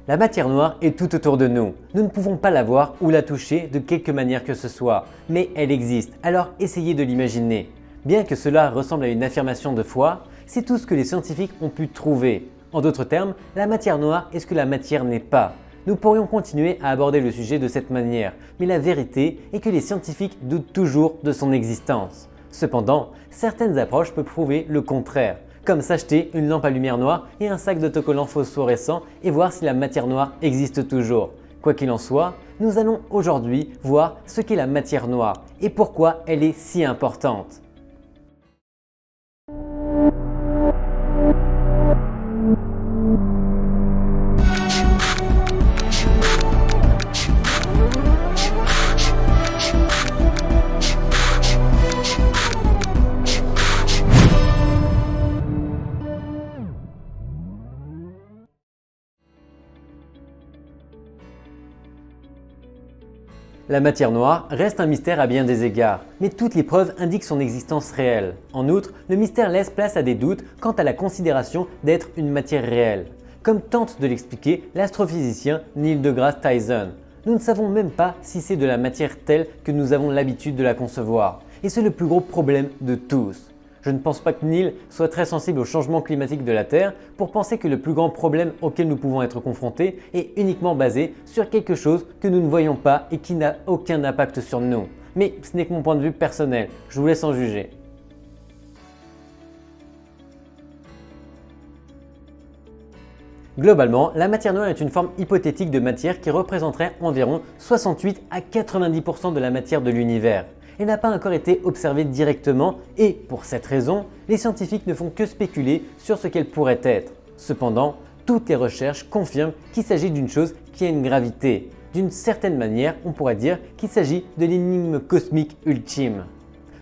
La matière noire est tout autour de nous. Nous ne pouvons pas la voir ou la toucher de quelque manière que ce soit, mais elle existe, alors essayez de l'imaginer. Bien que cela ressemble à une affirmation de foi, c'est tout ce que les scientifiques ont pu trouver. En d'autres termes, la matière noire est ce que la matière n'est pas. Nous pourrions continuer à aborder le sujet de cette manière, mais la vérité est que les scientifiques doutent toujours de son existence. Cependant, certaines approches peuvent prouver le contraire, comme s'acheter une lampe à lumière noire et un sac d'autocollants phosphorescents et voir si la matière noire existe toujours. Quoi qu'il en soit, nous allons aujourd'hui voir ce qu'est la matière noire et pourquoi elle est si importante. La matière noire reste un mystère à bien des égards, mais toutes les preuves indiquent son existence réelle. En outre, le mystère laisse place à des doutes quant à la considération d'être une matière réelle, comme tente de l'expliquer l'astrophysicien Neil deGrasse Tyson. Nous ne savons même pas si c'est de la matière telle que nous avons l'habitude de la concevoir, et c'est le plus gros problème de tous. Je ne pense pas que Neil soit très sensible au changement climatique de la Terre pour penser que le plus grand problème auquel nous pouvons être confrontés est uniquement basé sur quelque chose que nous ne voyons pas et qui n'a aucun impact sur nous. Mais ce n'est que mon point de vue personnel, je vous laisse en juger. Globalement, la matière noire est une forme hypothétique de matière qui représenterait environ 68 à 90% de la matière de l'univers. Elle n'a pas encore été observée directement et, pour cette raison, les scientifiques ne font que spéculer sur ce qu'elle pourrait être. Cependant, toutes les recherches confirment qu'il s'agit d'une chose qui a une gravité. D'une certaine manière, on pourrait dire qu'il s'agit de l'énigme cosmique ultime.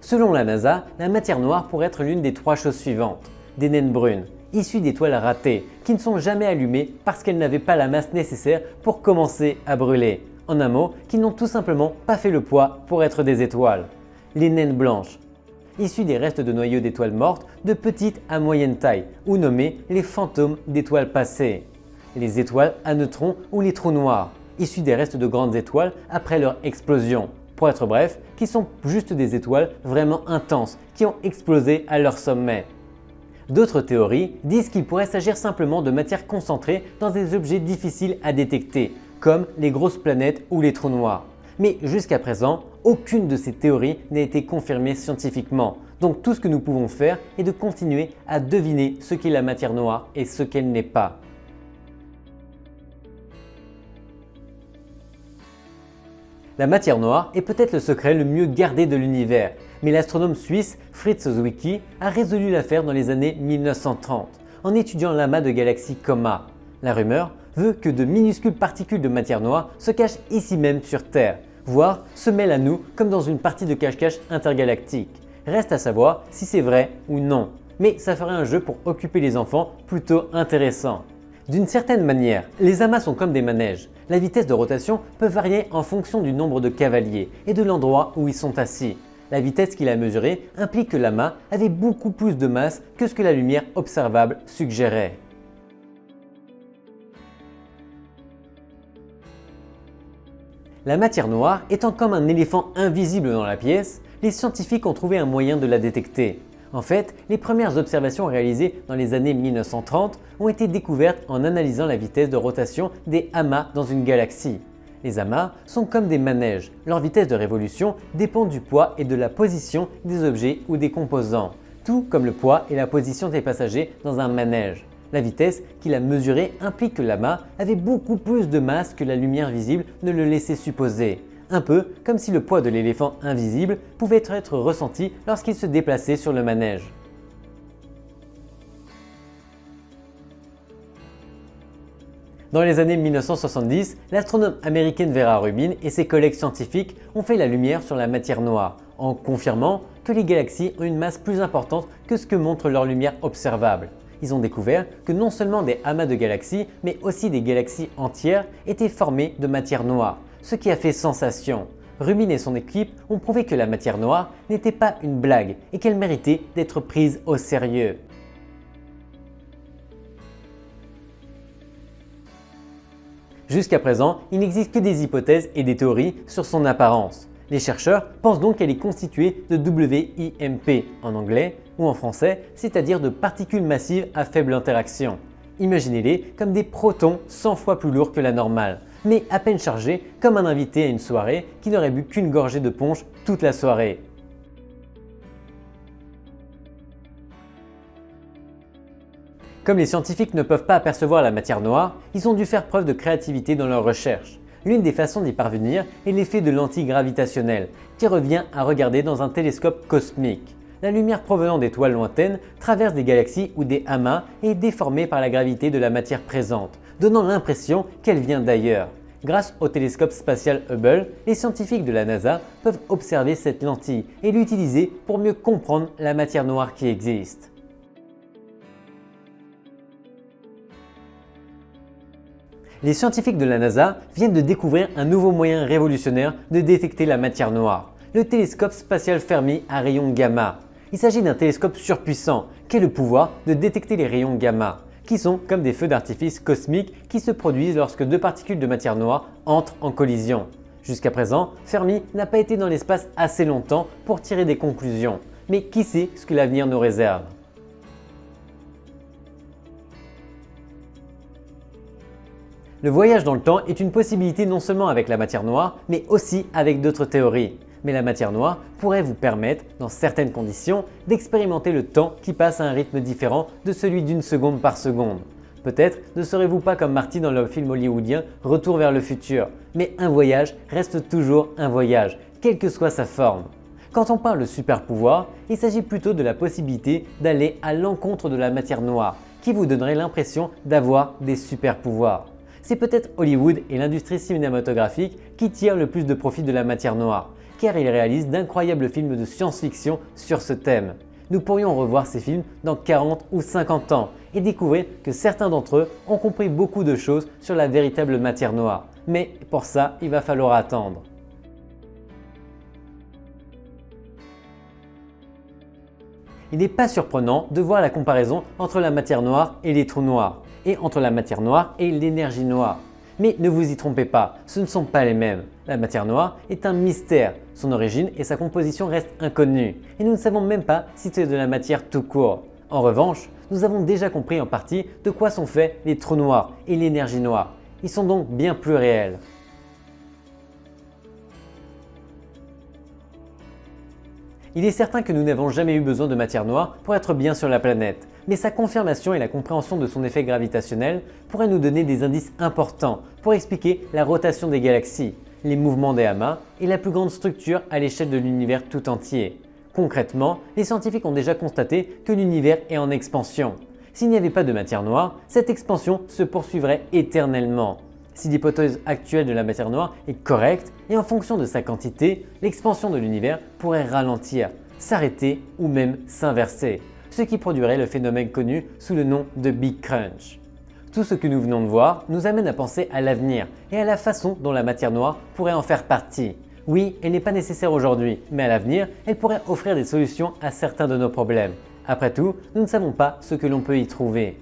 Selon la NASA, la matière noire pourrait être l'une des trois choses suivantes. Des naines brunes, issues d'étoiles ratées, qui ne sont jamais allumées parce qu'elles n'avaient pas la masse nécessaire pour commencer à brûler. En un mot, qui n'ont tout simplement pas fait le poids pour être des étoiles. Les naines blanches, issues des restes de noyaux d'étoiles mortes de petite à moyenne taille, ou nommées les fantômes d'étoiles passées. Les étoiles à neutrons ou les trous noirs, issues des restes de grandes étoiles après leur explosion. Pour être bref, qui sont juste des étoiles vraiment intenses qui ont explosé à leur sommet. D'autres théories disent qu'il pourrait s'agir simplement de matière concentrée dans des objets difficiles à détecter, comme les grosses planètes ou les trous noirs. Mais jusqu'à présent, aucune de ces théories n'a été confirmée scientifiquement. Donc tout ce que nous pouvons faire est de continuer à deviner ce qu'est la matière noire et ce qu'elle n'est pas. La matière noire est peut-être le secret le mieux gardé de l'univers, mais l'astronome suisse Fritz Zwicky a résolu l'affaire dans les années 1930 en étudiant l'amas de galaxies Coma. La rumeur veut que de minuscules particules de matière noire se cachent ici même sur Terre, voire se mêlent à nous comme dans une partie de cache-cache intergalactique. Reste à savoir si c'est vrai ou non, mais ça ferait un jeu pour occuper les enfants plutôt intéressant. D'une certaine manière, les amas sont comme des manèges. La vitesse de rotation peut varier en fonction du nombre de cavaliers et de l'endroit où ils sont assis. La vitesse qu'il a mesurée implique que l'amas avait beaucoup plus de masse que ce que la lumière observable suggérait. La matière noire étant comme un éléphant invisible dans la pièce, les scientifiques ont trouvé un moyen de la détecter. En fait, les premières observations réalisées dans les années 1930 ont été découvertes en analysant la vitesse de rotation des amas dans une galaxie. Les amas sont comme des manèges. Leur vitesse de révolution dépend du poids et de la position des objets ou des composants, tout comme le poids et la position des passagers dans un manège. La vitesse qu'il a mesurée implique que l'amas avait beaucoup plus de masse que la lumière visible ne le laissait supposer. Un peu comme si le poids de l'éléphant invisible pouvait être ressenti lorsqu'il se déplaçait sur le manège. Dans les années 1970, l'astronome américaine Vera Rubin et ses collègues scientifiques ont fait la lumière sur la matière noire, en confirmant que les galaxies ont une masse plus importante que ce que montre leur lumière observable. Ils ont découvert que non seulement des amas de galaxies, mais aussi des galaxies entières étaient formées de matière noire, ce qui a fait sensation. Rubin et son équipe ont prouvé que la matière noire n'était pas une blague et qu'elle méritait d'être prise au sérieux. Jusqu'à présent, il n'existe que des hypothèses et des théories sur son apparence. Les chercheurs pensent donc qu'elle est constituée de WIMP en anglais ou en français, c'est-à-dire de particules massives à faible interaction. Imaginez-les comme des protons 100 fois plus lourds que la normale, mais à peine chargés comme un invité à une soirée qui n'aurait bu qu'une gorgée de punch toute la soirée. Comme les scientifiques ne peuvent pas apercevoir la matière noire, ils ont dû faire preuve de créativité dans leurs recherches. L'une des façons d'y parvenir est l'effet de l'antigravitationnel, qui revient à regarder dans un télescope cosmique. La lumière provenant d'étoiles lointaines traverse des galaxies ou des amas et est déformée par la gravité de la matière présente, donnant l'impression qu'elle vient d'ailleurs. Grâce au télescope spatial Hubble, les scientifiques de la NASA peuvent observer cette lentille et l'utiliser pour mieux comprendre la matière noire qui existe. Les scientifiques de la NASA viennent de découvrir un nouveau moyen révolutionnaire de détecter la matière noire, le télescope spatial Fermi à rayons gamma. Il s'agit d'un télescope surpuissant qui a le pouvoir de détecter les rayons gamma, qui sont comme des feux d'artifice cosmiques qui se produisent lorsque deux particules de matière noire entrent en collision. Jusqu'à présent, Fermi n'a pas été dans l'espace assez longtemps pour tirer des conclusions, mais qui sait ce que l'avenir nous réserve? Le voyage dans le temps est une possibilité non seulement avec la matière noire, mais aussi avec d'autres théories. Mais la matière noire pourrait vous permettre, dans certaines conditions, d'expérimenter le temps qui passe à un rythme différent de celui d'une seconde par seconde. Peut-être ne serez-vous pas comme Marty dans le film hollywoodien Retour vers le futur, mais un voyage reste toujours un voyage, quelle que soit sa forme. Quand on parle de super pouvoir, il s'agit plutôt de la possibilité d'aller à l'encontre de la matière noire, qui vous donnerait l'impression d'avoir des super pouvoirs. C'est peut-être Hollywood et l'industrie cinématographique qui tirent le plus de profit de la matière noire, car ils réalisent d'incroyables films de science-fiction sur ce thème. Nous pourrions revoir ces films dans 40 ou 50 ans et découvrir que certains d'entre eux ont compris beaucoup de choses sur la véritable matière noire. Mais pour ça, il va falloir attendre. Il n'est pas surprenant de voir la comparaison entre la matière noire et les trous noirs, et entre la matière noire et l'énergie noire. Mais ne vous y trompez pas, ce ne sont pas les mêmes. La matière noire est un mystère, son origine et sa composition restent inconnues, et nous ne savons même pas si c'est de la matière tout court. En revanche, nous avons déjà compris en partie de quoi sont faits les trous noirs et l'énergie noire. Ils sont donc bien plus réels. Il est certain que nous n'avons jamais eu besoin de matière noire pour être bien sur la planète, mais sa confirmation et la compréhension de son effet gravitationnel pourraient nous donner des indices importants pour expliquer la rotation des galaxies, les mouvements des amas et la plus grande structure à l'échelle de l'univers tout entier. Concrètement, les scientifiques ont déjà constaté que l'univers est en expansion. S'il n'y avait pas de matière noire, cette expansion se poursuivrait éternellement. Si l'hypothèse actuelle de la matière noire est correcte et en fonction de sa quantité, l'expansion de l'univers pourrait ralentir, s'arrêter ou même s'inverser, ce qui produirait le phénomène connu sous le nom de Big Crunch. Tout ce que nous venons de voir nous amène à penser à l'avenir et à la façon dont la matière noire pourrait en faire partie. Oui, elle n'est pas nécessaire aujourd'hui, mais à l'avenir, elle pourrait offrir des solutions à certains de nos problèmes. Après tout, nous ne savons pas ce que l'on peut y trouver.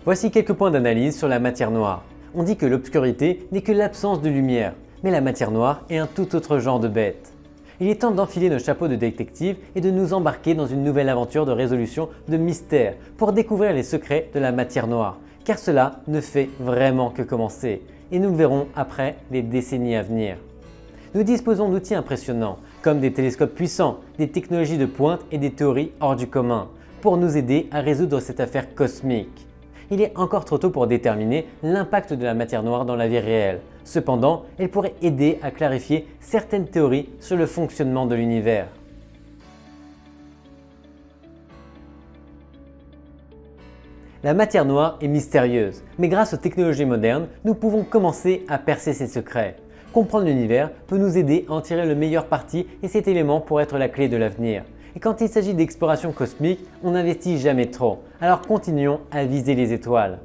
Voici quelques points d'analyse sur la matière noire. On dit que l'obscurité n'est que l'absence de lumière, mais la matière noire est un tout autre genre de bête. Il est temps d'enfiler nos chapeaux de détective et de nous embarquer dans une nouvelle aventure de résolution de mystères pour découvrir les secrets de la matière noire, car cela ne fait vraiment que commencer, et nous le verrons après les décennies à venir. Nous disposons d'outils impressionnants, comme des télescopes puissants, des technologies de pointe et des théories hors du commun, pour nous aider à résoudre cette affaire cosmique. Il est encore trop tôt pour déterminer l'impact de la matière noire dans la vie réelle. Cependant, elle pourrait aider à clarifier certaines théories sur le fonctionnement de l'univers. La matière noire est mystérieuse, mais grâce aux technologies modernes, nous pouvons commencer à percer ses secrets. Comprendre l'univers peut nous aider à en tirer le meilleur parti et cet élément pourrait être la clé de l'avenir. Et quand il s'agit d'exploration cosmique, on n'investit jamais trop. Alors continuons à viser les étoiles.